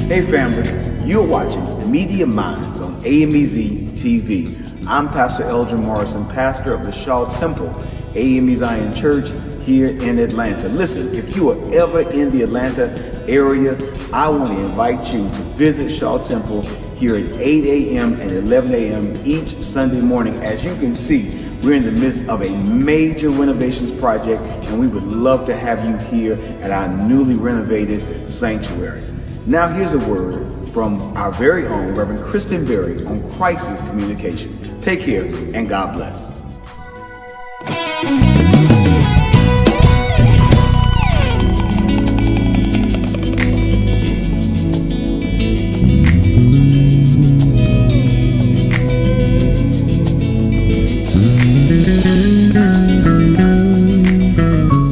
Hey family, you're watching the Media Minds on AMEZ TV. I'm Pastor Eldrin Morrison, pastor of the Shaw Temple AME Zion Church here in Atlanta. Listen, if you are ever in the Atlanta area, I want to invite you to visit Shaw Temple here at 8 a.m. and 11 a.m. each Sunday morning. As you can see, we're in the midst of a major renovations project, and we would love to have you here at our newly renovated sanctuary. Now here's a word from our very own Reverend Kristen Berry on crisis communication. Take care and God bless.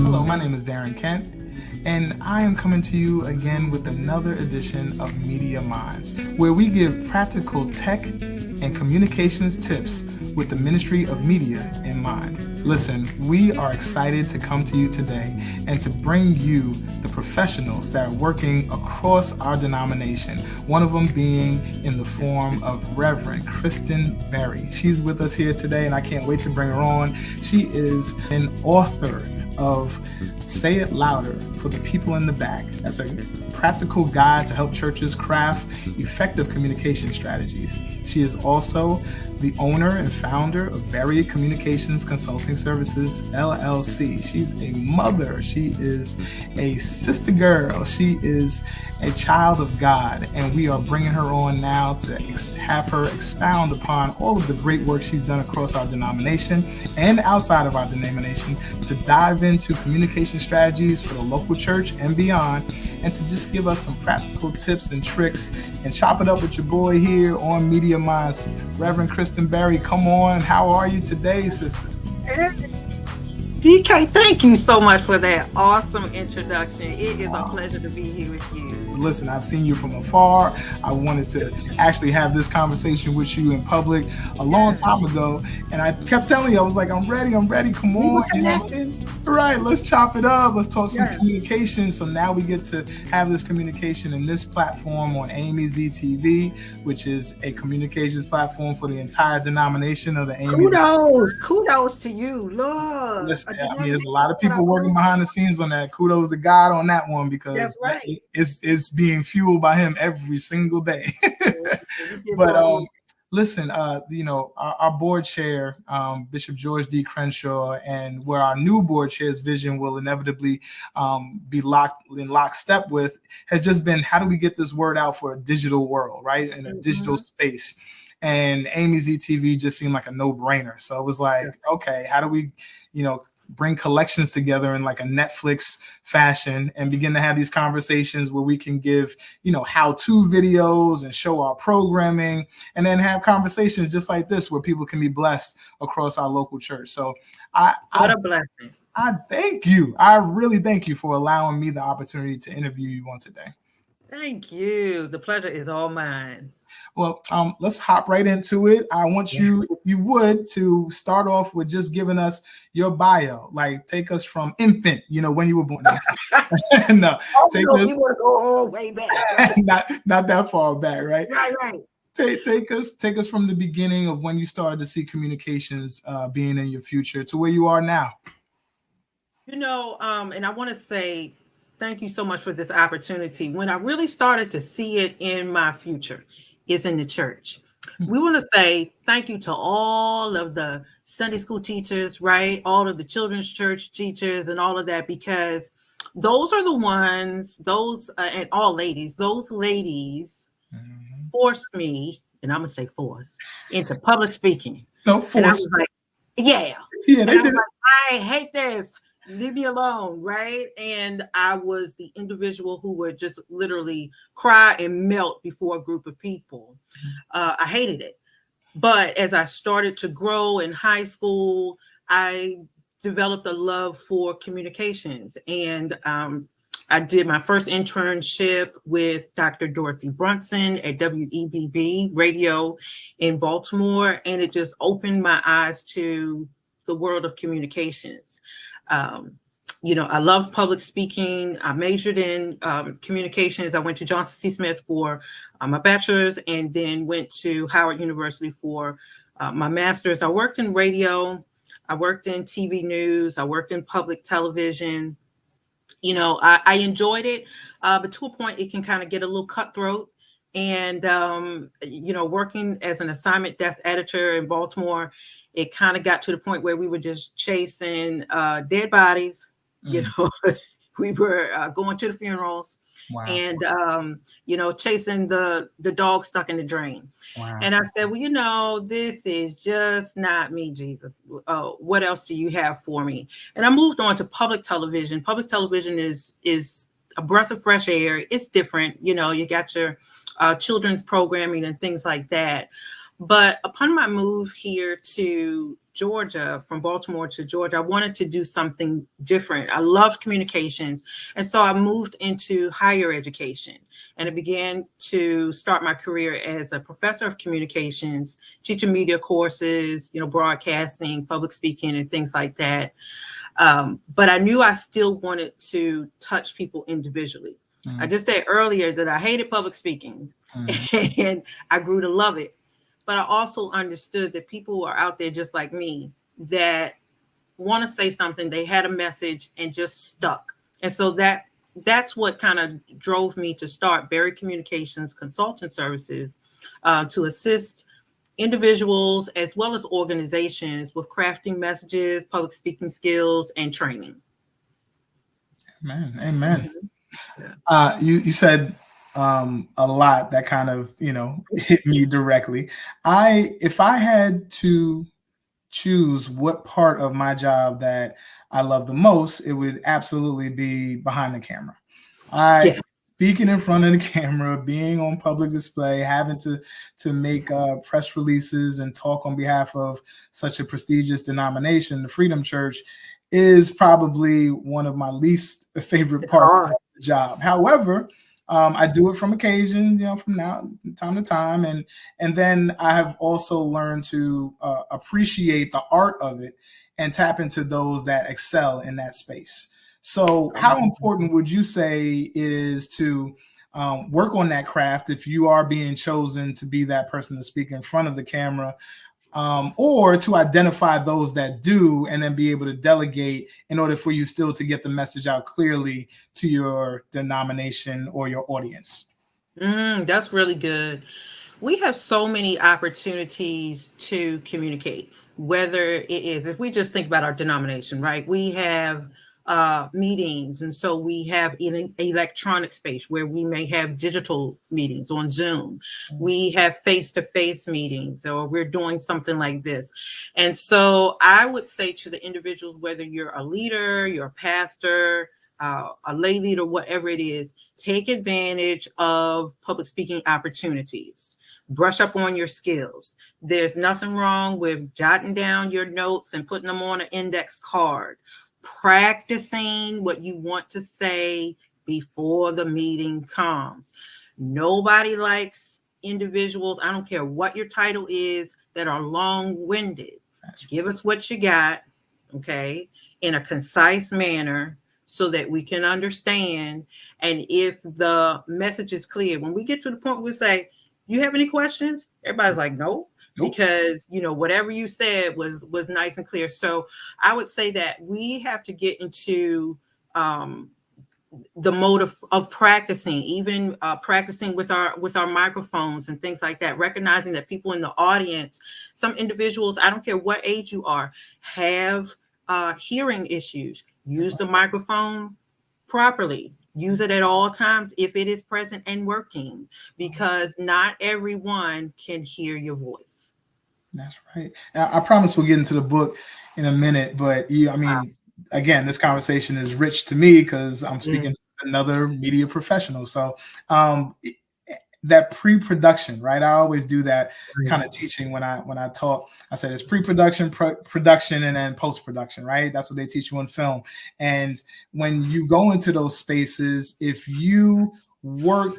Hello, my name is Darin Kent, and I am coming to you again with another edition of Media Minds, where we give practical tech and communications tips with the ministry of media in mind. Listen, we are excited to come to you today and to bring you the professionals that are working across our denomination, one of them being in the form of Reverend Kristen Berry. She's with us here today, and I can't wait to bring her on. She is an author of Say It Louder for the People in the Back. That's a practical guide to help churches craft effective communication strategies. She is also the owner and founder of Berry Communications Consulting Services, LLC. She's a mother. She is a sister girl. She is a child of God, and we are bringing her on now to have her expound upon all of the great work she's done across our denomination and outside of our denomination to dive into communication strategies for the local church and beyond, and to just give us some practical tips and tricks and chop it up with your boy here on Media Minds. Reverend Kristen Berry, come on. How are you today, sister? DK, thank you so much for that awesome introduction. It is a pleasure to be here with you. Listen, I've seen you from afar. I wanted to actually have this conversation with you in public a long time ago, and I kept telling you, I was like, I'm ready, come on. Right, let's chop it up. Let's talk some communication. So now we get to have this communication in this platform on AMEZ TV, which is a communications platform for the entire denomination of the AMEZ. Kudos to you, Lord. Listen, I mean, there's a lot of people working behind the scenes on that. Kudos to God on that one, because that's right. It's being fueled by him every single day. But listen, our board chair, Bishop George D. Crenshaw, and where our new board chair's vision will inevitably be in lockstep with, has just been, how do we get this word out for a digital world, right? In a digital space. And AMEZ TV just seemed like a no-brainer. So it was like, okay, how do we, bring collections together in like a Netflix fashion and begin to have these conversations where we can give, how-to videos and show our programming, and then have conversations just like this where people can be blessed across our local church. So what a blessing. I thank you. I really thank you for allowing me the opportunity to interview you on today. Thank you. The pleasure is all mine. Well, let's hop right into it. I want you, if you would, to start off with just giving us your bio. Like, take us from infant, when you were born. No, you want to go all the way back. not that far back, right? Right. Take us from the beginning of when you started to see communications being in your future to where you are now. And I want to say Thank you so much for this opportunity. When I really started to see it in my future is in the church. We want to say thank you to all of the Sunday school teachers, right? All of the children's church teachers and all of that, because those are the ones, and all ladies, those ladies forced me, and I'm going to say forced, into public speaking. No, And I forced. was like, yeah. Yeah, And they I was did. like, I hate this. Leave me alone, right? And I was the individual who would just literally cry and melt before a group of people. I hated it. But as I started to grow in high school, I developed a love for communications. And I did my first internship with Dr. Dorothy Brunson at WEBB radio in Baltimore. And it just opened my eyes to the world of communications. I love public speaking. I majored in communications. I went to Johnson C. Smith for my bachelor's and then went to Howard University for my master's. I worked in radio. I worked in TV news. I worked in public television. I enjoyed it, but to a point, it can kind of get a little cutthroat. And, working as an assignment desk editor in Baltimore, it kind of got to the point where we were just chasing dead bodies. We were going to the funerals. Wow. And, chasing the dog stuck in the drain. Wow. And I said, well, this is just not me, Jesus. What else do you have for me? And I moved on to public television. Public television is a breath of fresh air. It's different. You got your children's programming and things like that. But upon my move here to Georgia, from Baltimore to Georgia, I wanted to do something different. I loved communications. And so I moved into higher education and I began to start my career as a professor of communications, teaching media courses, broadcasting, public speaking, and things like that. But I knew I still wanted to touch people individually. Mm-hmm. I just said earlier that I hated public speaking and I grew to love it. But I also understood that people are out there just like me that want to say something. They had a message and just stuck. And so that's what kind of drove me to start Berry Communications Consulting Services to assist individuals as well as organizations with crafting messages, public speaking skills, and training. Amen. Yeah. You said a lot that kind of, hit me directly. If I had to choose what part of my job that I love the most, it would absolutely be behind the camera. Speaking in front of the camera, being on public display, having to make press releases and talk on behalf of such a prestigious denomination, the Freedom Church, is probably one of my least favorite parts of the job. However, I do it from occasion, from time to time. And then I have also learned to appreciate the art of it and tap into those that excel in that space. So how important would you say it is to work on that craft if you are being chosen to be that person to speak in front of the camera, or to identify those that do and then be able to delegate in order for you still to get the message out clearly to your denomination or your audience? That's really good. We have so many opportunities to communicate, whether it is, if we just think about our denomination, right? We have meetings. And so we have an electronic space where we may have digital meetings on Zoom. We have face-to-face meetings, or we're doing something like this. And so I would say to the individuals, whether you're a leader, you're a pastor, a lay leader, whatever it is, take advantage of public speaking opportunities. Brush up on your skills. There's nothing wrong with jotting down your notes and putting them on an index card. Practicing what you want to say before the meeting comes. Nobody likes individuals, I don't care what your title is, that are long-winded. Give us what you got, okay, in a concise manner so that we can understand. And if the message is clear, when we get to the point where we say, you have any questions? Everybody's like, no. Because whatever you said was nice and clear. So I would say that we have to get into the mode of practicing, even practicing with our microphones and things like that, recognizing that people in the audience, some individuals, I don't care what age you are, have hearing issues. Use the microphone properly. Use it at all times if it is present and working, because not everyone can hear your voice. That's right. I promise we'll get into the book in a minute, but again, this conversation is rich to me because I'm speaking to another media professional. So that pre-production, right? I always do that kind of teaching when I talk. I said it's pre-production, production, and then post-production, right? That's what they teach you in film. And when you go into those spaces, if you work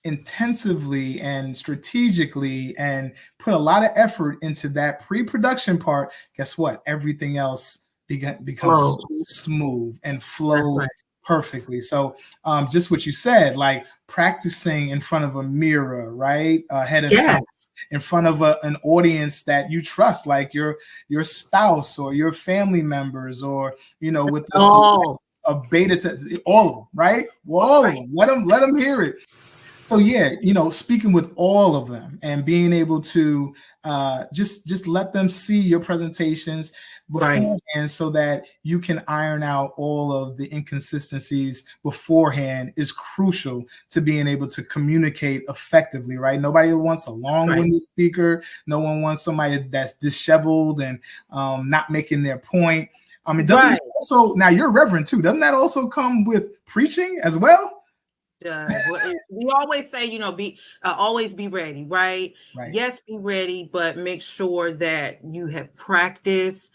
intensively and strategically and put a lot of effort into that pre-production part, guess what? Everything else becomes smooth and flows perfectly. So just what you said, like practicing in front of a mirror, right? Ahead of time, in front of an audience that you trust, like your spouse or your family members, or, with a beta test, all of them, right? Well, all of them, let them hear it. So speaking with all of them and being able to just let them see your presentations beforehand, so that you can iron out all of the inconsistencies beforehand, is crucial to being able to communicate effectively, right? Nobody wants a long-winded speaker. No one wants somebody that's disheveled and not making their point. I mean, doesn't it also, now you're reverend too, doesn't that also come with preaching as well? We always say, always be ready, right? Yes, be ready, but make sure that you have practiced.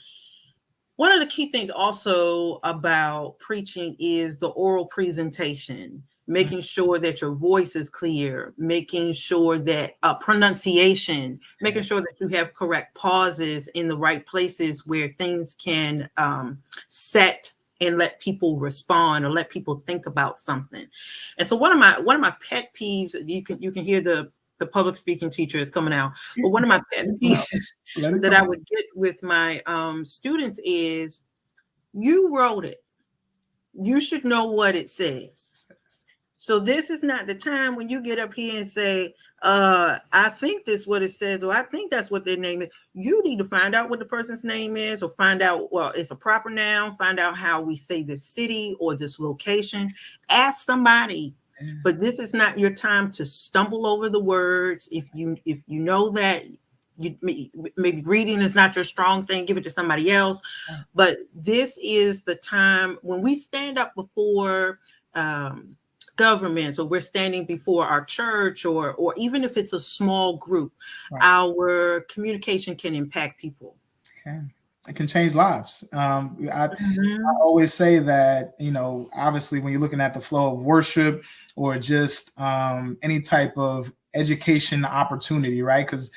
One of the key things also about preaching is the oral presentation, making sure that your voice is clear, making sure that pronunciation, making sure that you have correct pauses in the right places where things can set and let people respond or let people think about something. And so one of my pet peeves, you can hear the public speaking teacher is coming out, but one of my pet peeves that I would get with my students is, you wrote it, you should know what it says. So this is not the time when you get up here and say, I think this is what it says, or I think that's what their name is. You need to find out what the person's name is, or find out, well, it's a proper noun, find out how we say this city or this location. Ask somebody. But this is not your time to stumble over the words. If you know that maybe reading is not your strong thing, give it to somebody else. But this is the time when we stand up before government, so we're standing before our church, or even if it's a small group, our communication can impact people. It can change lives. I always say that, obviously when you're looking at the flow of worship or just any type of education opportunity, right? Because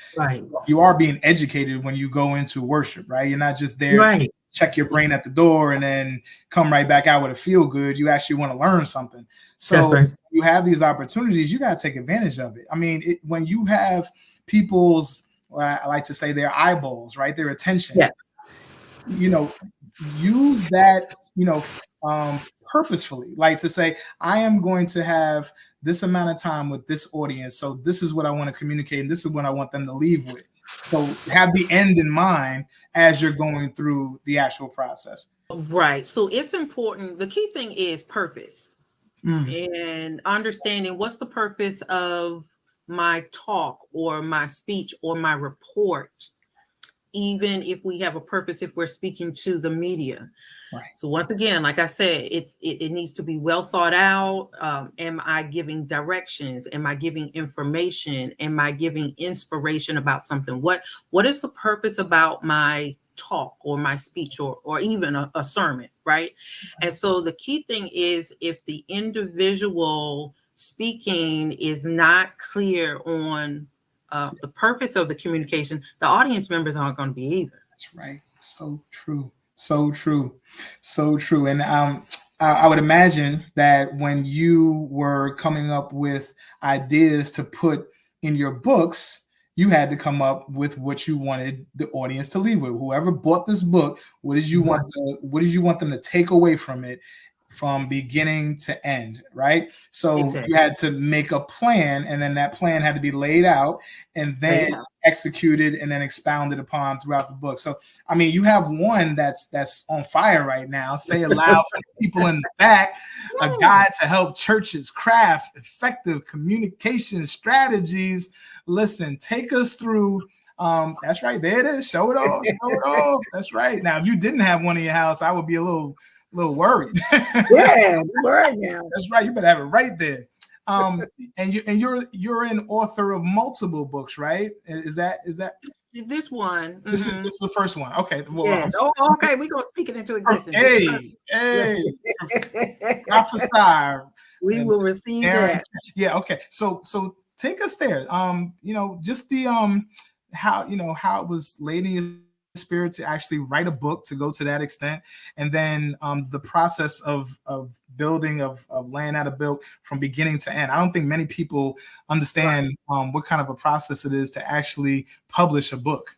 you are being educated when you go into worship, right? You're not just there to check your brain at the door and then come right back out with a feel good. You actually want to learn something. So you have these opportunities, you got to take advantage of it. I mean, when you have people's, I like to say, their eyeballs, right? Their attention. Use that, purposefully, like to say, I am going to have this amount of time with this audience. So this is what I want to communicate, and this is what I want them to leave with. So have the end in mind as you're going through the actual process. Right. So it's important. The key thing is purpose and understanding what's the purpose of my talk or my speech or my report. Even if we have a purpose, if we're speaking to the media. So once again, like I said, it needs to be well thought out. Am I giving directions? Am I giving information? Am I giving inspiration about something? What is the purpose about my talk or my speech or even a sermon, right? And so the key thing is, if the individual speaking is not clear on the purpose of the communication, the audience members aren't going to be either. That's right. So true. So true. So true. And I would imagine that when you were coming up with ideas to put in your books, you had to come up with what you wanted the audience to leave with. Whoever bought this book, what did you want them to take away from it? from beginning to end, right? So Exactly. you had to make a plan, and then that plan had to be laid out and then executed and then expounded upon throughout the book. So, I mean, you have one that's on fire right now. Say it loud for the people in the back. A guide to help churches craft effective communication strategies. Listen, take us through. That's right. There it is. Show it off. Show it off. That's right. Now, if you didn't have one in your house, I would be a little worried. Yeah, worried now. That's right. You better have it right there. And you're an author of multiple books, right? Is that this one? This is the first one. Okay. Well, yes. Okay. We're gonna speak it into existence. Hey, prophesy. We will receive that. Yeah. Okay. So take us there. Just the how it was laid in your spirit to actually write a book to go to that extent, and then the process of building of laying out a book from beginning to end. I don't think many people understand what kind of a process it is to actually publish a book.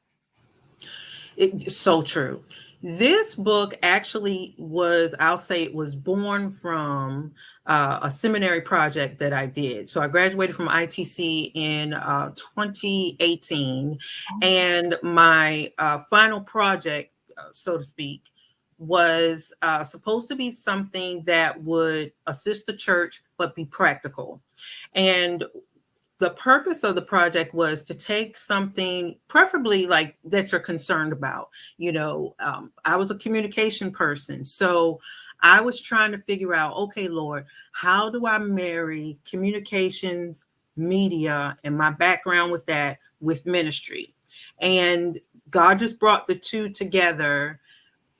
It's so true. This book actually was, I'll say it was born from a seminary project that I did. So I graduated from ITC in 2018. And my final project, so to speak, was supposed to be something that would assist the church, but be practical. And the purpose of the project was to take something preferably like that you're concerned about. I was a communication person. So I was trying to figure out, okay, Lord, how do I marry communications, media, and my background with that with ministry? And God just brought the two together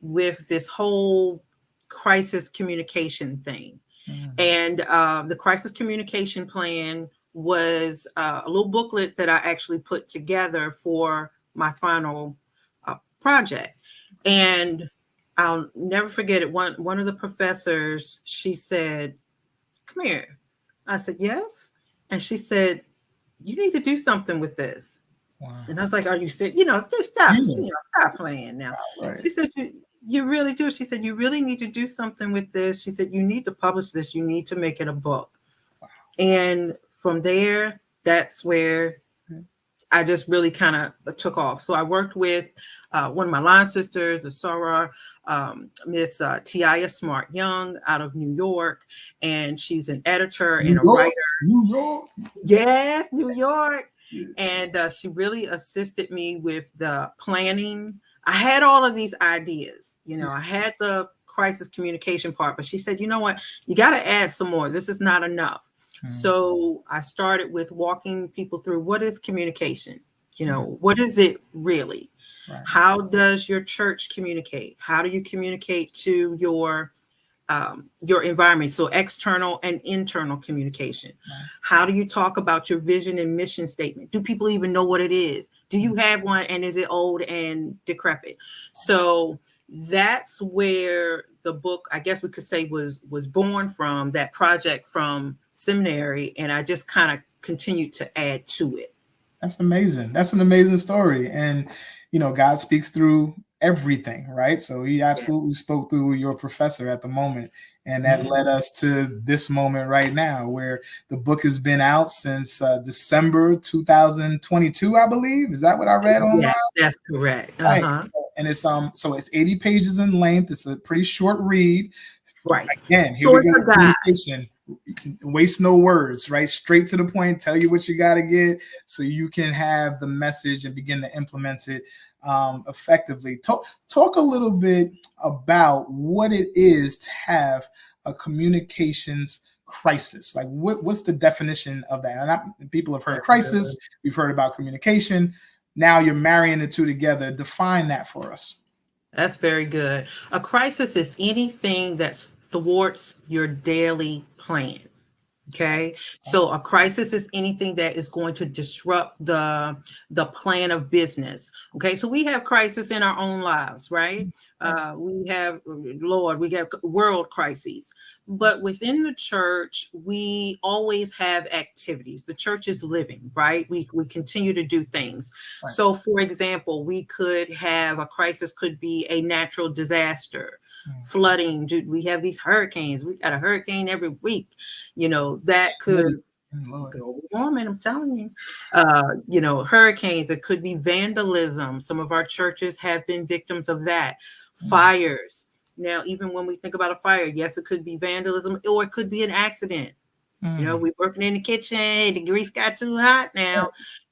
with this whole crisis communication thing. And the crisis communication plan was a little booklet that I actually put together for my final project. And I'll never forget it. One of the professors, she said, "Come here." I said, "Yes." And she said, "You need to do something with this." Wow. And I was like, "Are you serious? Just stop, stop playing now." Right. She said, you really do. She said, "You really need to do something with this." She said, "You need to publish this. You need to make it a book." Wow. And from there, that's where I just really kind of took off. So I worked with one of my line sisters, a soror, Miss Tiaya Smart Young out of New York. And she's an editor and a writer. New York. Yes, New York. Yeah. And she really assisted me with the planning. I had all of these ideas. I had the crisis communication part, but she said, "You know what? You got to add some more. This is not enough." So I started with walking people through what is communication. What is it really? Right. How does your church communicate? How do you communicate to your environment? So external and internal communication. Right. How do you talk about your vision and mission statement? Do people even know what it is? Do you have one, and is it old and decrepit? So that's where the book, I guess we could say, was born from, that project from seminary, and I just kind of continued to add to it. That's amazing. That's an amazing story. And God speaks through everything, right? So he absolutely spoke through your professor at the moment, and that led us to this moment right now, where the book has been out since December 2022, I believe. Is that what I read online? Yeah, that's correct. Right. And it's so it's 80 pages in length. It's a pretty short read. Right. Again, here we go. Communication. Waste no words, right? Straight to the point. Tell you what you got to get, so you can have the message and begin to implement it effectively. Talk a little bit about what it is to have a communications crisis. Like, what's the definition of that? And people have heard crisis. We've heard about communication. Now you're marrying the two together. Define that for us. That's very good. A crisis is anything that thwarts your daily plan. Okay. So a crisis is anything that is going to disrupt the plan of business. Okay. So we have crisis in our own lives, right? We have world crises, but within the church, we always have activities. The church is living, right? We continue to do things. Right. So for example, we could have a crisis, could be a natural disaster. flooding. We have these hurricanes. We got a hurricane every week. That could global warming. I'm telling you. Hurricanes. It could be vandalism. Some of our churches have been victims of that. Fires. Now, even when we think about a fire, yes, it could be vandalism, or it could be an accident. We're working in the kitchen, the grease got too hot now,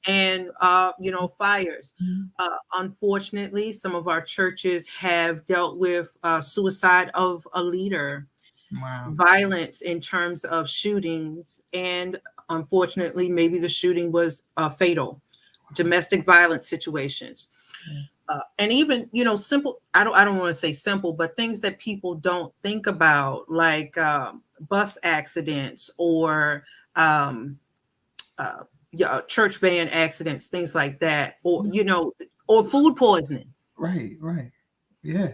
and fires. Unfortunately, some of our churches have dealt with suicide of a leader, violence in terms of shootings, and unfortunately, maybe the shooting was fatal. Domestic violence situations. And even, simple, I don't want to say simple, but things that people don't think about, like bus accidents or church van accidents, things like that, or, or food poisoning. Right. Yeah.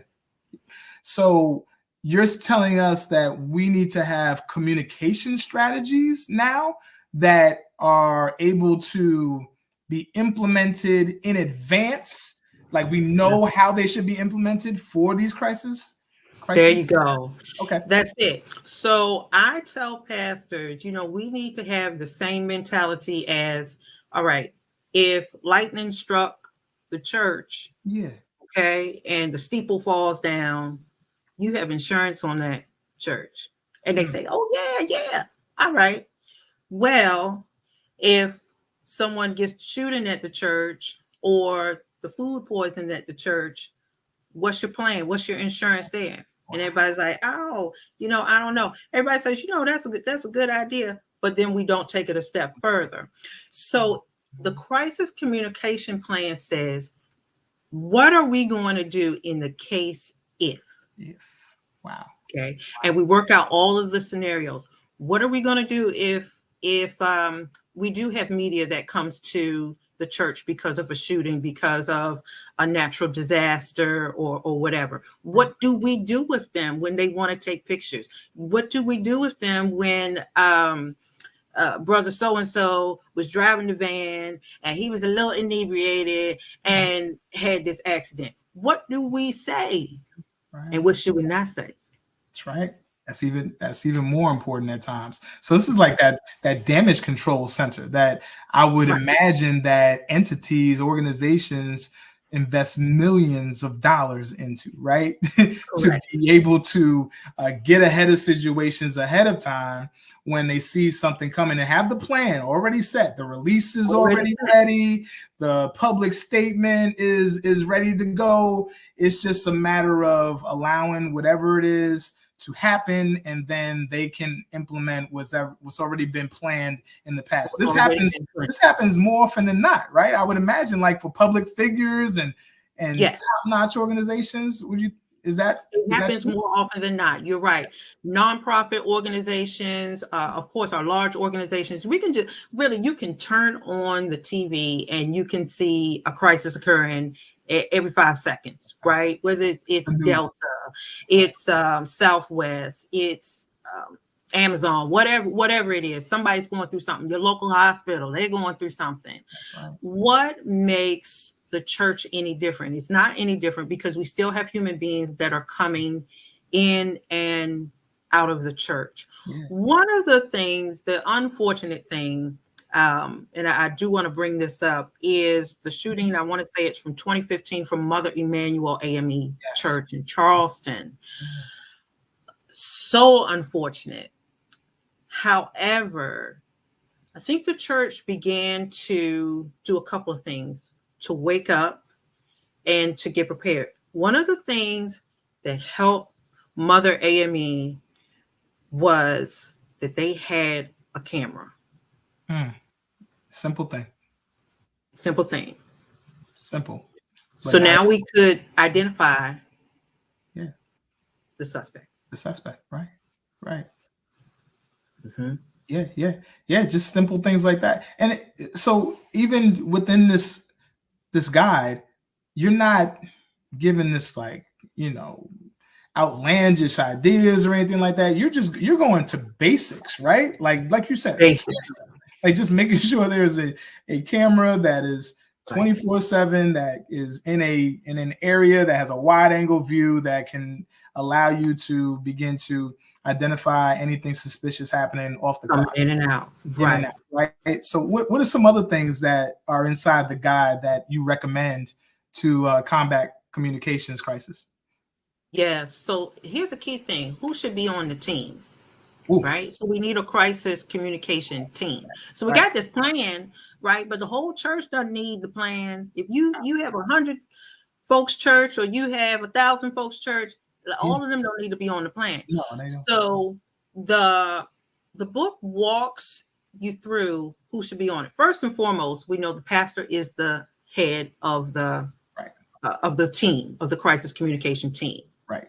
So you're telling us that we need to have communication strategies now that are able to be implemented in advance. Like we know how they should be implemented for these crises. There you go. Okay. That's it. So I tell pastors, we need to have the same mentality as, all right, if lightning struck the church, okay, and the steeple falls down, you have insurance on that church. And they say, oh, yeah. All right. Well, if someone gets shooting at the church or the food poisoning at the church, what's your plan? What's your insurance there? And everybody's like, oh, I don't know. Everybody says, that's a good idea, but then we don't take it a step further. So the crisis communication plan says, what are we going to do in the case if? Wow. Okay. And we work out all of the scenarios. What are we going to do if we do have media that comes to the church because of a shooting, because of a natural disaster or whatever? What do we do with them when they want to take pictures? What do we do with them when brother so-and-so was driving the van and he was a little inebriated and had this accident? What do we say? And what should we not say? That's right. That's even more important at times. So this is like that damage control center that I would imagine that entities, organizations invest millions of dollars into, right? To be able to get ahead of situations ahead of time when they see something coming and have the plan already set. The release is already ready. The public statement is ready to go. It's just a matter of allowing whatever it is to happen, and then they can implement what's already been planned in the past. This happens more often than not, right? I would imagine, like for public figures and top-notch organizations. It happens more often than not. You're right. Nonprofit organizations, of course, our large organizations. We can you can turn on the TV and you can see a crisis occurring every 5 seconds, right? Whether it's Delta, it's Southwest, it's Amazon, whatever it is, somebody's going through something. Your local hospital, they're going through something. Right. What makes the church any different? It's not any different because we still have human beings that are coming in and out of the church. Yeah. One of the things, the unfortunate thing, and I do want to bring this up, is the shooting. I want to say it's from 2015 from Mother Emanuel AME Church in Charleston. So unfortunate. However, I think the church began to do a couple of things to wake up and to get prepared. One of the things that helped Mother AME was that they had a camera. Simple thing. So now we could identify the suspect. Right. Mm-hmm. Yeah. Just simple things like that. And so even within this guide, you're not giving this outlandish ideas or anything like that. You're going to basics, right? Like you said, basics. Like just making sure there's a camera that is 24/7, that is in an area that has a wide angle view that can allow you to begin to identify anything suspicious happening off the clock. In and out. Right. So what are some other things that are inside the guide that you recommend to combat communications crisis? Yes. So here's the key thing. Who should be on the team? Ooh. Right. So we need a crisis communication team. So we got this plan, right? But the whole church doesn't need the plan. If you have 100 folks church, or you have 1,000 folks church, all of them don't need to be on the plan. No, they don't. So the book walks you through who should be on it. First and foremost, we know the pastor is the head of the team, of the crisis communication team. Right.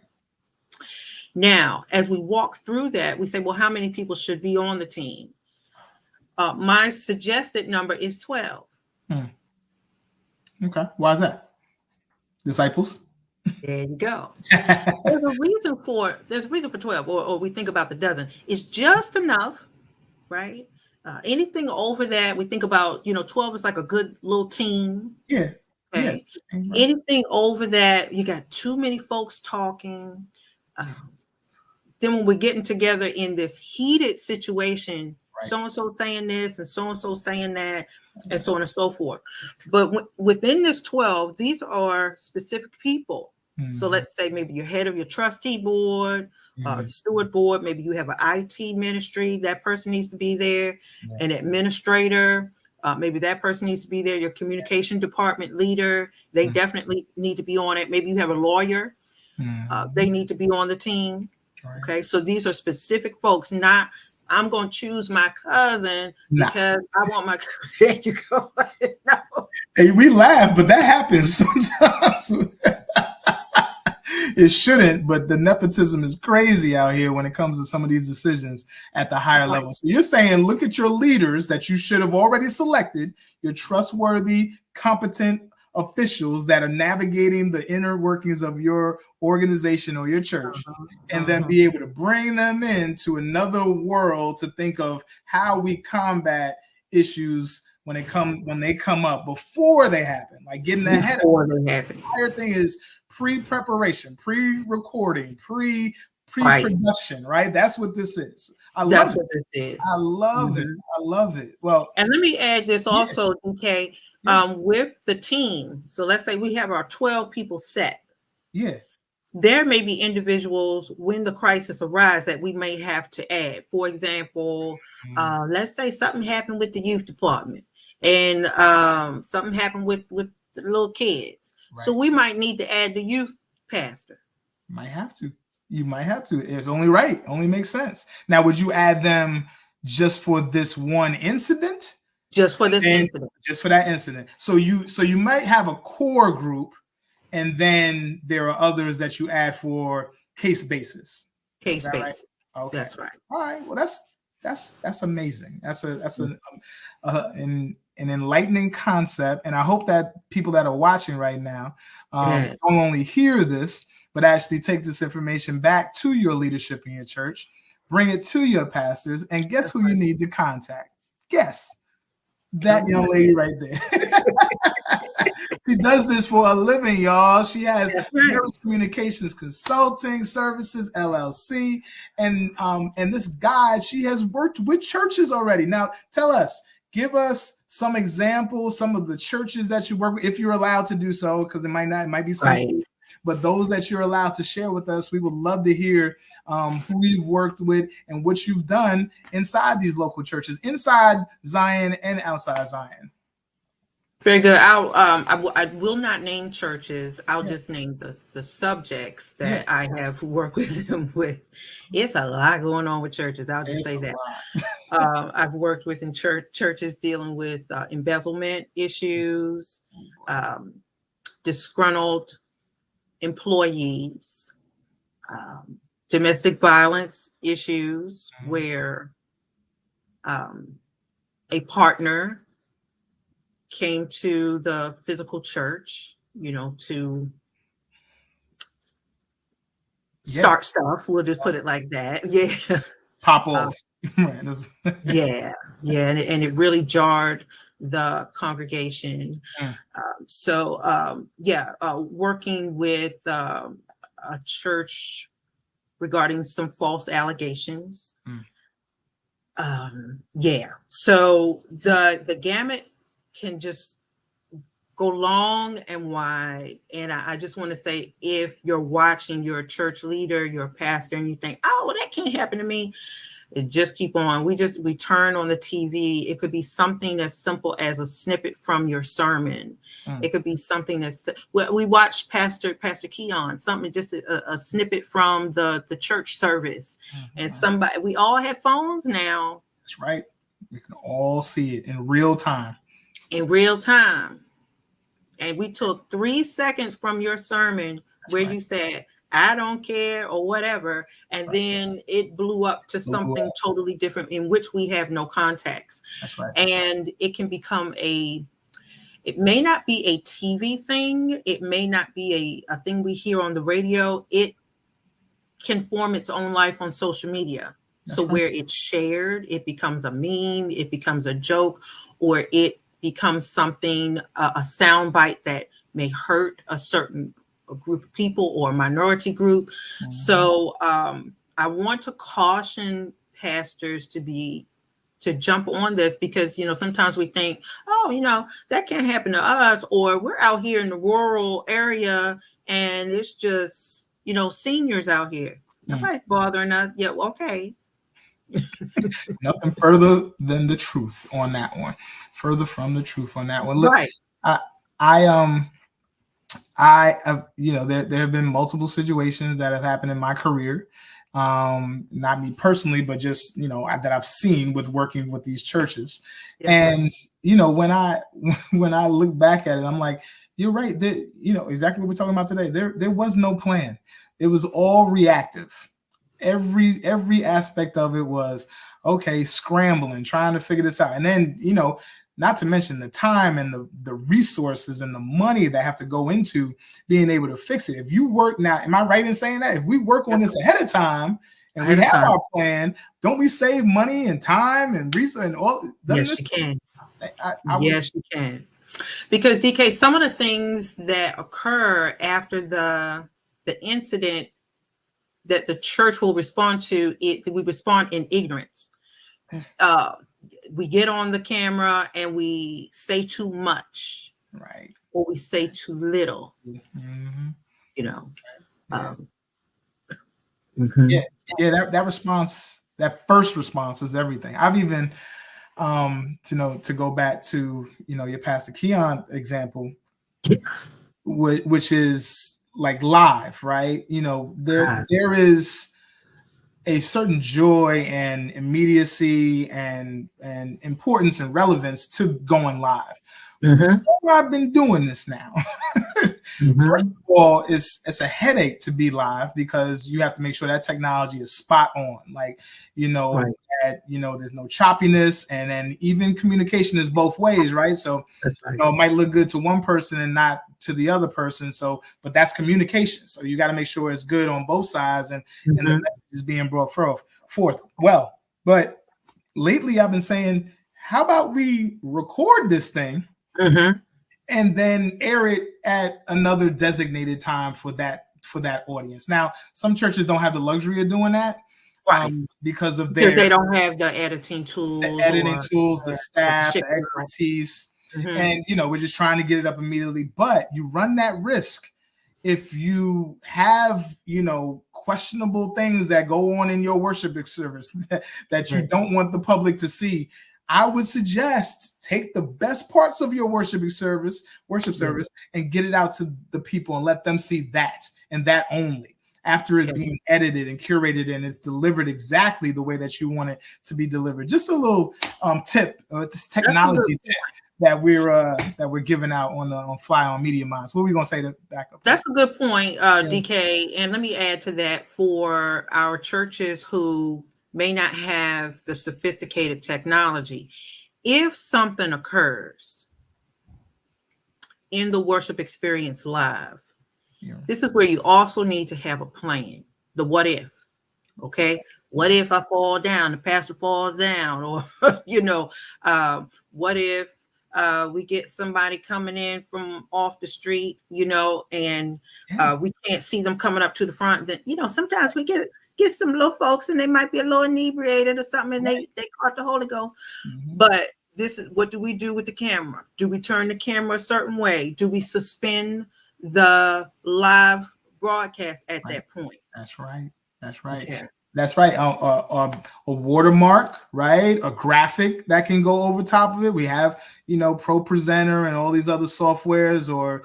Now, as we walk through that, we say, well, how many people should be on the team? My suggested number is 12. Okay. Why is that? Disciples? There you go. There's a reason for 12, or we think about the dozen. It's just enough, right? Anything over that, we think about, 12 is like a good little team. Yeah. Okay. Yes. Anything over that, you got too many folks talking. Then when we're getting together in this heated situation, so-and-so saying this and so-and-so saying that, and so on and so forth. But within this 12, these are specific people. So let's say maybe you're head of your trustee board, steward board, maybe you have an IT ministry, that person needs to be there, an administrator, maybe that person needs to be there, your communication department leader, they definitely need to be on it. Maybe you have a lawyer, they need to be on the team. Okay, so these are specific folks, not I'm going to choose my cousin because I want my cousin. There you go. No. Hey, we laugh, but that happens sometimes. It shouldn't, but the nepotism is crazy out here when it comes to some of these decisions at the higher level. So you're saying, look at your leaders that you should have already selected, your trustworthy, competent officials that are navigating the inner workings of your organization or your church, and then be able to bring them into another world to think of how we combat issues when they come up before they happen, like getting ahead of them. The entire thing is pre-preparation, pre-recording, pre-production, right? That's what this is. I love it. Well, and let me add this also, DK. With the team, so let's say we have our 12 people set. Yeah. There may be individuals when the crisis arises that we may have to add. For example, let's say something happened with the youth department and something happened with the little kids. Right. So we might need to add the youth pastor. Might have to. You might have to. It's only right. Only makes sense. Now, would you add them just for this one incident? Just for this incident. Just for that incident. So you might have a core group, and then there are others that you add for case basis. Case basis. Right? Okay. That's right. All right. Well, that's amazing. That's an enlightening concept, and I hope that people that are watching right now don't only hear this, but actually take this information back to your leadership in your church, bring it to your pastors, and guess who you need to contact? Guess. That young lady right there. She does this for a living, y'all. She has Communications Consulting Services, LLC. And this guide, she has worked with churches already. Now, tell us, give us some examples, some of the churches that you work with, if you're allowed to do so, because it might be sensitive. But those that you're allowed to share with us, we would love to hear who you've worked with and what you've done inside these local churches, inside Zion and outside Zion. Very good. I will not name churches. I'll just name the subjects that I have worked with them with. It's a lot going on with churches. I'll just say that. I've worked with churches dealing with embezzlement issues, disgruntled employees, domestic violence issues where a partner came to the physical church, to start stuff. We'll just put it like that. Yeah. Pop off. And it really jarred the congregation. Mm. Working with a church regarding some false allegations. So the gamut can just go long and wide. And I just want to say, if you're watching, you're a church leader, you're a pastor, and you think, oh, well, that can't happen to me, just keep on. We turn on the TV. It could be something as simple as a snippet from your sermon. It could be something that's, we watched Pastor Keon, something, just a snippet from the church service. And somebody, we all have phones now. That's right. We can all see it in real time. And we took 3 seconds from your sermon you said, I don't care, or whatever. And then it blew up to something totally different in which we have no context. That's right. And it can become it may not be a TV thing. It may not be a thing we hear on the radio. It can form its own life on social media. That's right. Where it's shared, it becomes a meme, it becomes a joke, or it becomes something, a soundbite that may hurt a certain group of people or a minority group. So I want to caution pastors to jump on this, because, sometimes we think, oh, that can't happen to us, or we're out here in the rural area and it's just, seniors out here. Nobody's bothering us. Yeah, okay. Nothing further than the truth on that one. Further from the truth on that one. Look, right. I have, there have been multiple situations that have happened in my career. Not me personally, but just, that I've seen with working with these churches. Yes. And, when I look back at it, I'm like, you're right. Exactly what we're talking about today. There was no plan. It was all reactive. Every aspect of it was, okay, scrambling, trying to figure this out. And then, not to mention the time and the resources and the money that have to go into being able to fix it. If you work now, am I right in saying that? If we work on this ahead of time and we have our plan, don't we save money and time and resources and all? Yes, you can. Yes, you can. Because DK, some of the things that occur after the incident that the church will respond to, we respond in ignorance. We get on the camera and we say too much, right? Or we say too little, That response, that first response is everything. I've even, to go back to, your Pastor Keon example, which is like live, right? There is a certain joy and immediacy and importance and relevance to going live. I've been doing this now. First of all, it's a headache to be live because you have to make sure that technology is spot on. Like, that, there's no choppiness, and then even communication is both ways, right? So, it might look good to one person and not to the other person. So, but that's communication. So you got to make sure it's good on both sides and the message is being brought forth. Well, but lately I've been saying, how about we record this thing and then air it at another designated time for that audience? Now, some churches don't have the luxury of doing that. Right. Because they don't have the editing tools, the staff, the expertise. And, we're just trying to get it up immediately. But you run that risk if you have, questionable things that go on in your worship service that you don't want the public to see. I would suggest take the best parts of your worship service, and get it out to the people and let them see that and that only. After it's being edited and curated and it's delivered exactly the way that you want it to be delivered. Just a little tip, this technology tip that we're giving out on Fly on Media Minds. What are we gonna say to back up? That's a good point, DK. And let me add to that, for our churches who may not have the sophisticated technology, if something occurs in the worship experience live, this is where you also need to have a plan. The what if, okay? What if I fall down, the pastor falls down, or, what if We get somebody coming in from off the street, and we can't see them coming up to the front. Then, sometimes we get some little folks and they might be a little inebriated or something, and they caught the Holy Ghost. But this is what do we do with the camera? Do we turn the camera a certain way? Do we suspend the live broadcast at that point? That's right. Okay. That's right. A watermark, right? A graphic that can go over top of it. We have, Pro Presenter and all these other softwares, or,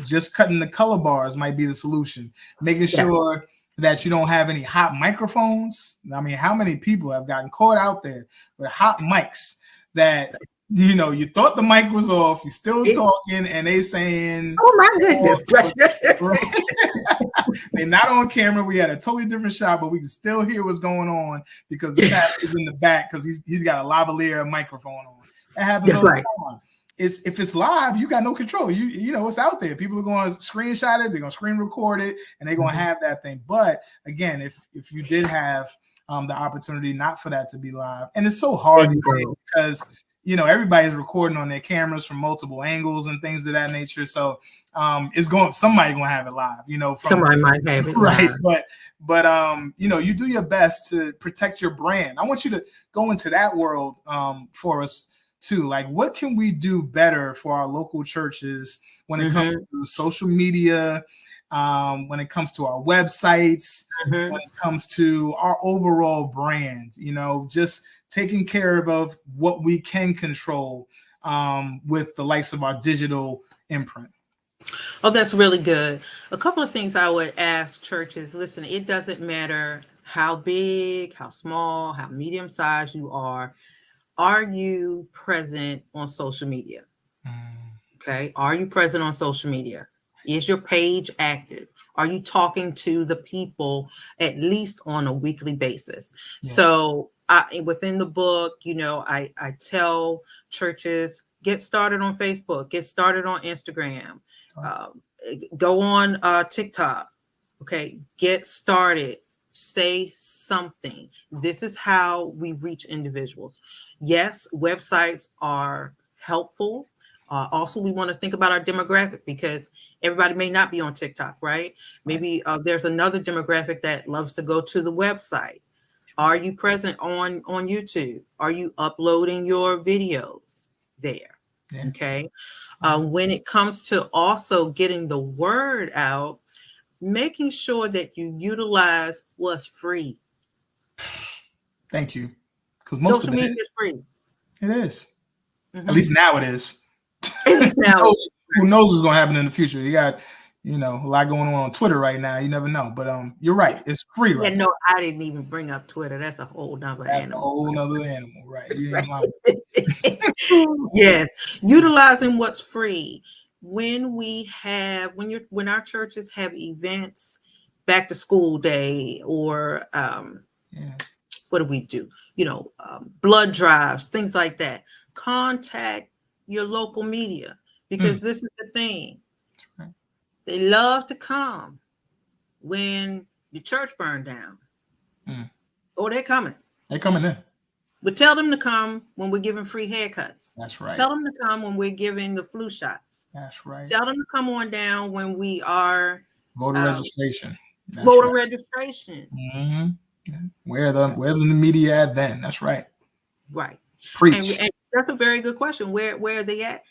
just cutting the color bars might be the solution. Making sure that you don't have any hot microphones. I mean, how many people have gotten caught out there with hot mics that, you thought the mic was off, you're still talking, and they saying, "Oh my goodness!" They're not on camera. We had a totally different shot, but we can still hear what's going on because the pastor's in the back because he's got a lavalier microphone on. That happens all the time. If it's live, you got no control. You know it's out there. People are going to screenshot it, they're going to screen record it, and they're going to have that thing. But again, if you did have the opportunity not for that to be live, and it's so hard because everybody's recording on their cameras from multiple angles and things of that nature. So somebody gonna have it live, somebody might have it right. Live. But you do your best to protect your brand. I want you to go into that world for us too. Like, what can we do better for our local churches when it comes to social media, when it comes to our websites, when it comes to our overall brand, just taking care of what we can control with the likes of our digital imprint. Oh, that's really good. A couple of things I would ask churches. Listen, it doesn't matter how big, how small, how medium sized you are. Are you present on social media? Okay. Are you present on social media? Is your page active? Are you talking to the people at least on a weekly basis? Yeah. So within the book, I tell churches, get started on Facebook, get started on Instagram, go on TikTok. Okay, get started. Say something. This is how we reach individuals. Yes, websites are helpful. Also, we want to think about our demographic because everybody may not be on TikTok, right? Maybe there's another demographic that loves to go to the website. Are you present on YouTube? Are you uploading your videos there? Yeah. Okay. When it comes to also getting the word out, making sure that you utilize what's free. Thank you. Because most social media is free. It is. At least now it is. Now who knows what's going to happen in the future? You got, a lot going on Twitter right now. You never know. But you're right. It's free right now. No, I didn't even bring up Twitter. That's a whole nother animal. A whole nother animal, right? You ain't lying. Yes. Utilizing what's free. When our churches have events, back to school day, or what do we do? Blood drives, things like that. Contact your local media because this is the thing. Right. They love to come when your church burned down. Oh, they're coming. They're coming in. But tell them to come when we're giving free haircuts. That's right. Tell them to come when we're giving the flu shots. That's right. Tell them to come on down when we are voter registration. Registration. Mm-hmm. Yeah. Where's the media at then? That's right. Right. Preach. And that's a very good question. Where are they at?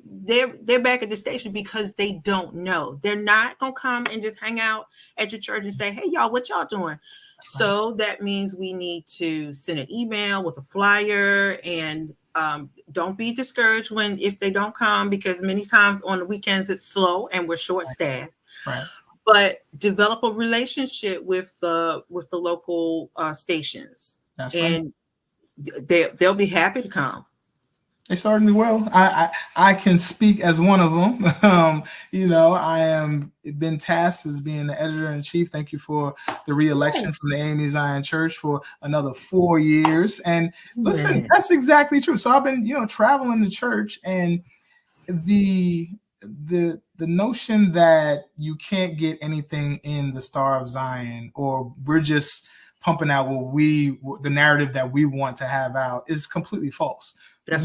They're back at the station because they don't know. They're not gonna come and just hang out at your church and say, "Hey, y'all, what y'all doing?" So that means we need to send an email with a flyer, and don't be discouraged if they don't come, because many times on the weekends it's slow and we're short-staffed. Right. But develop a relationship with the local stations. That's and right. They'll be happy to come. They certainly will. I can speak as one of them. I am been tasked as being the editor-in-chief. Thank you for the re-election from the AME Zion Church for another 4 years. And listen, that's exactly true. So I've been, traveling the church, and the notion that you can't get anything in the Star of Zion, or we're just pumping out the narrative that we want to have out, is completely false.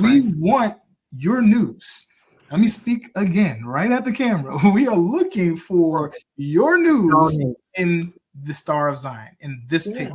We want your news. Let me speak again right at the camera. We are looking for your news in the Star of Zion, in this paper.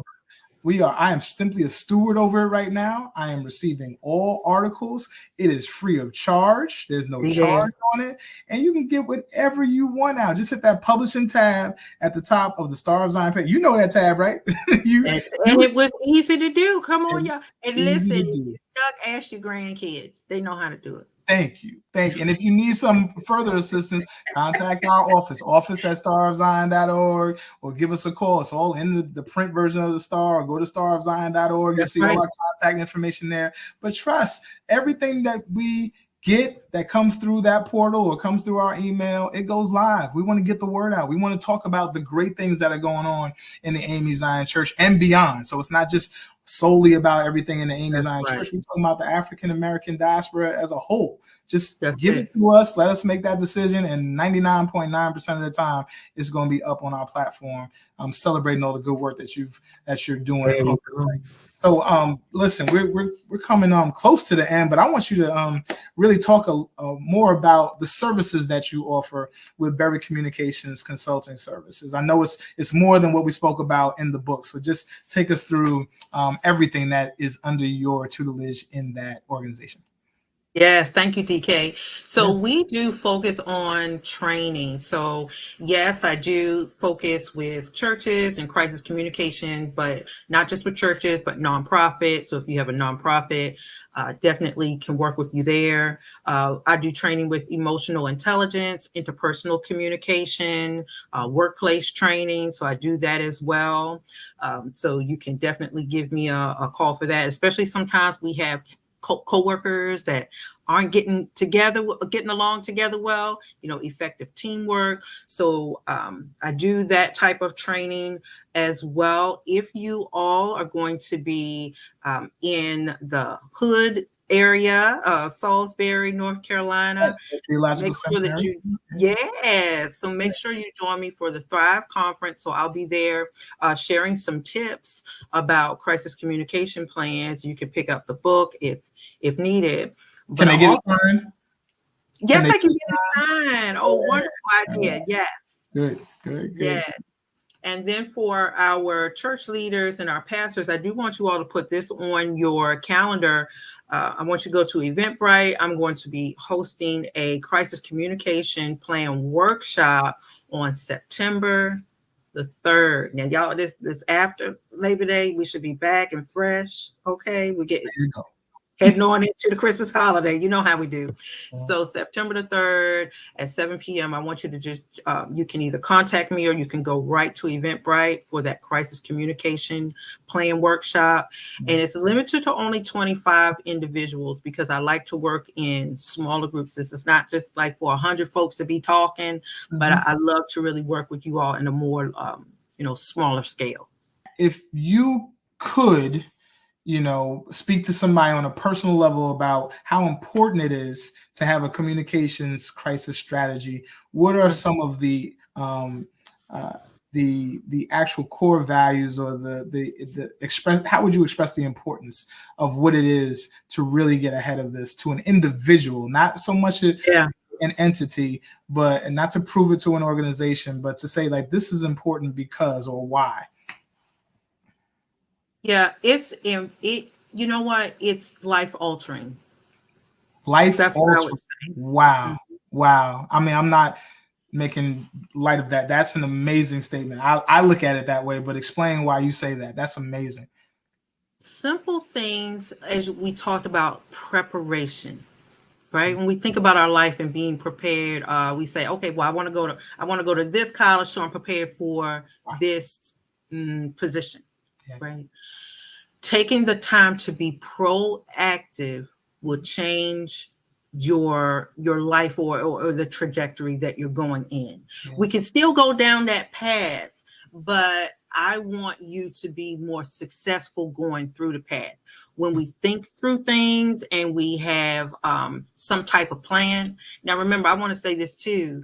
I am simply a steward over it right now. I am receiving all articles. It is free of charge. There's no charge on it. And you can get whatever you want out. Just hit that publishing tab at the top of the Star of Zion page. You know that tab, right? And it was easy to do. Come on, y'all. And listen, if you're stuck, ask your grandkids. They know how to do it. Thank you. And if you need some further assistance, contact our office@starofzion.org, or give us a call. It's all in the print version of the Star, or go to starofzion.org. You'll see all our contact information there. But trust, everything that we get that comes through that portal or comes through our email, it goes live. We want to get the word out. We want to talk about the great things that are going on in the AME Zion Church and beyond. So it's not just solely about everything in the AME Zion Church. We're talking about the African-American diaspora as a whole. Just give it to us. Let us make that decision. And 99.9% of the time, it's going to be up on our platform. I'm celebrating all the good work that you're doing. So listen, we're coming close to the end, but I want you to really talk more about the services that you offer with Berry Communications Consulting Services. I know it's more than what we spoke about in the book. So just take us through everything that is under your tutelage in that organization. Yes, thank you, DK. So we do focus on training. So yes, I do focus with churches and crisis communication, but not just with churches, but nonprofits. So if you have a nonprofit, definitely can work with you there. I do training with emotional intelligence, interpersonal communication, workplace training. So I do that as well. So you can definitely give me a call for that, especially sometimes we have co-workers that aren't getting along together well, effective teamwork. So I do that type of training as well. If you all are going to be in the hood area, Salisbury, North Carolina, make sure that so make sure you join me for the Thrive Conference. So I'll be there sharing some tips about crisis communication plans. You can pick up the book if needed. But can I get it signed? Yes, I can get it signed. Oh, wonderful idea. Yes. Good. Yeah. And then for our church leaders and our pastors, I do want you all to put this on your calendar. I want you to go to Eventbrite. I'm going to be hosting a crisis communication plan workshop on September the 3rd. Now, y'all, this after Labor Day, we should be back and fresh. Okay, heading on into the Christmas holiday. You know how we do. So September the 3rd at 7 p.m., I want you to just, you can either contact me or you can go right to Eventbrite for that crisis communication plan workshop. And it's limited to only 25 individuals because I like to work in smaller groups. This is not just like for 100 folks to be talking, but I love to really work with you all in a more, smaller scale. If you could, speak to somebody on a personal level about how important it is to have a communications crisis strategy, what are some of the actual core values or the express? How would you express the importance of what it is to really get ahead of this to an individual, not so much an entity, but and not to prove it to an organization, but to say like this is important because or why? Yeah, you know what? It's life altering. That's what I would say. Wow. I mean, I'm not making light of that. That's an amazing statement. I look at it that way, but explain why you say that. That's amazing. Simple things, as we talked about, preparation, right? When we think about our life and being prepared, we say, okay, well, I want to go to this college, so I'm prepared for this position. Right. Taking the time to be proactive will change your life or the trajectory that you're going in. We can still go down that path, but I want you to be more successful going through the path. When we think through things and we have some type of plan. Now, remember, I want to say this too.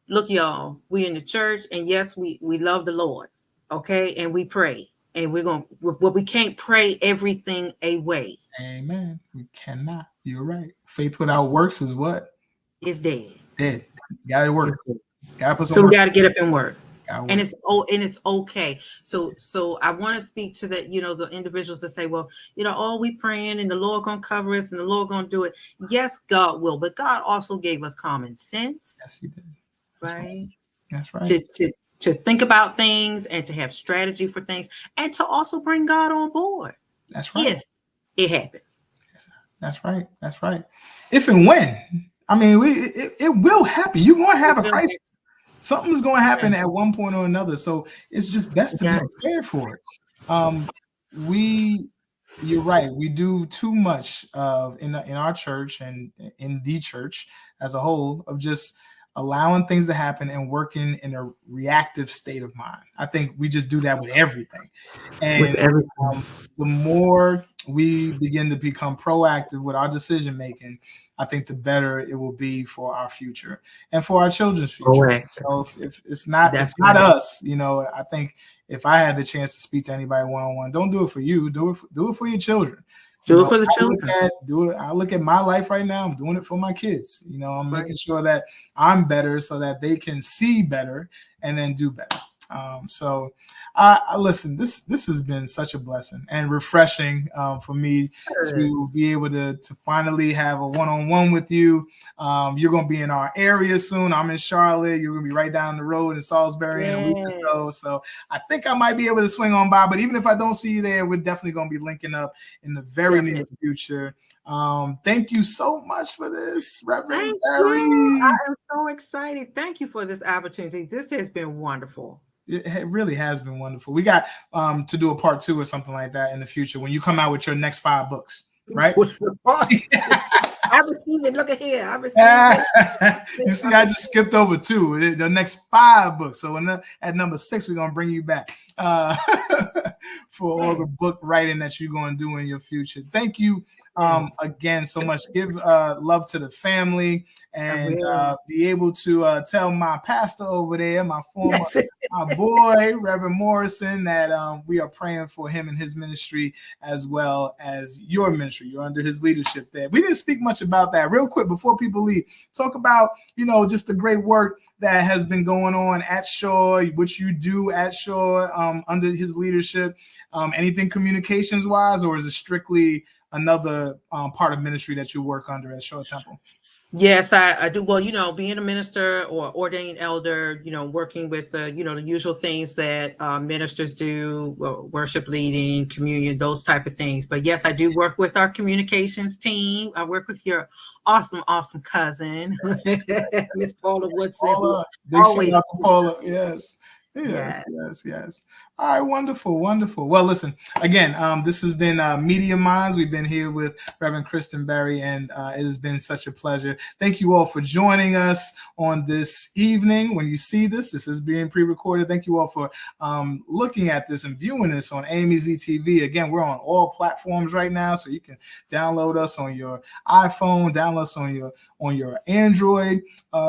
Look, y'all, we in the church, and yes, we love the Lord. Okay. And we pray. and we can't pray everything away. Amen. We cannot. You're right. Faith without works is what? It's dead. Dead. Gotta work. Gotta put some So we work. got to get up and work. And Work. it's okay. So I want to speak to that, the individuals that say, well, we praying and the Lord gonna cover us and the Lord gonna do it. Yes, God will, but God also gave us common sense. Yes, He did. Right. That's right. To think about things and to have strategy for things and to also bring God on board. That's right. If it happens. That's right. That's right. If and when. I mean, it will happen. You're gonna have a crisis. Something's going to happen at one point or another. So it's just best to be prepared for it. You're right. We do too much in our church and in the church as a whole of just allowing things to happen and working in a reactive state of mind. I think we just do that with everything. And the more we begin to become proactive with our decision making, I think the better it will be for our future and for our children's future. So if it's not us, I think if I had the chance to speak to anybody one-on-one, don't do it for you. Do it for your children. Do it for the children. I look at my life right now. I'm doing it for my kids. I'm making sure that I'm better so that they can see better and then do better. So I listen, this has been such a blessing and refreshing for me to be able to finally have a one-on-one with you. You're going to be in our area soon. I'm in Charlotte. You're going to be right down the road in Salisbury in a week or so. So I think I might be able to swing on by, but even if I don't see you there, we're definitely going to be linking up in the very near future. Thank you so much for this, Reverend Berry. I am so excited. Thank you for this opportunity. This has been wonderful. It really has been wonderful. We got to do a part 2 or something like that in the future when you come out with your next 5 books, right? I received it. Look at here. I received it. You see, I just skipped over 2. The next 5 books. So at number 6, we're going to bring you back for all the book writing that you're going to do in your future. Thank you again so much. Give love to the family and be able to tell my pastor over there, my boy, Reverend Morrison, that we are praying for him and his ministry as well as your ministry. You're under his leadership there. We didn't speak much about that. Real quick, before people leave, talk about, just the great work that has been going on at Shaw, which you do at Shaw under his leadership. Anything communications wise, or is it strictly another part of ministry that you work under at Shaw Temple? Yes, I do. Well, being a minister or ordained elder, working with the usual things that ministers do, worship leading, communion, those type of things. But yes, I do work with our communications team. I work with your awesome cousin, Miss Paula Woodson. Big shout out to Paula. Yes. All right, wonderful. Well, listen, again, this has been Media Minds. We've been here with Reverend Kristen Berry, and it has been such a pleasure. Thank you all for joining us on this evening. When you see this is being pre-recorded. Thank you all for looking at this and viewing this on AMEZ TV. Again, we're on all platforms right now, so you can download us on your iPhone, download us on your Android.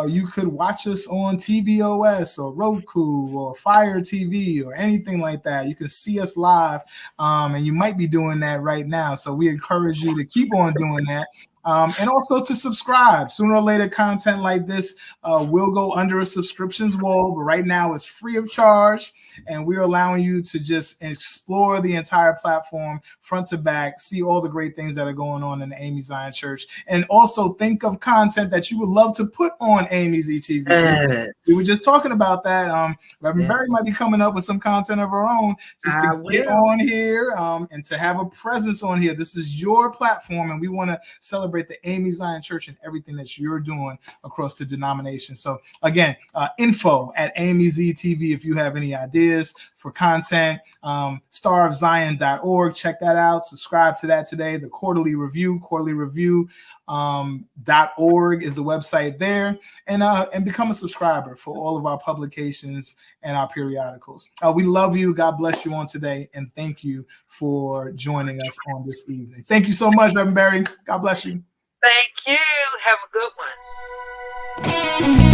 You could watch us on tvOS or Roku or Fire TV or anything like that. You can see us live, and you might be doing that right now. So we encourage you to keep on doing that. And also to subscribe. Sooner or later, content like this will go under a subscriptions wall, but right now it's free of charge, and we're allowing you to just explore the entire platform front to back, see all the great things that are going on in the AME Zion Church, and also think of content that you would love to put on AMEZ TV. We were just talking about that. Reverend Berry might be coming up with some content of her own just to get on here and to have a presence on here. This is your platform, and we want to celebrate the AME Zion Church and everything that you're doing across the denomination. So again, info at AMEZ TV if you have any ideas for content. starofzion.org. Check that out. Subscribe to that today. The quarterly review .org is the website there, and become a subscriber for all of our publications and our periodicals. We love you. God bless you on today, and thank you for joining us on this evening. Thank you so much, Reverend Berry. God bless you. Thank you. Have a good one.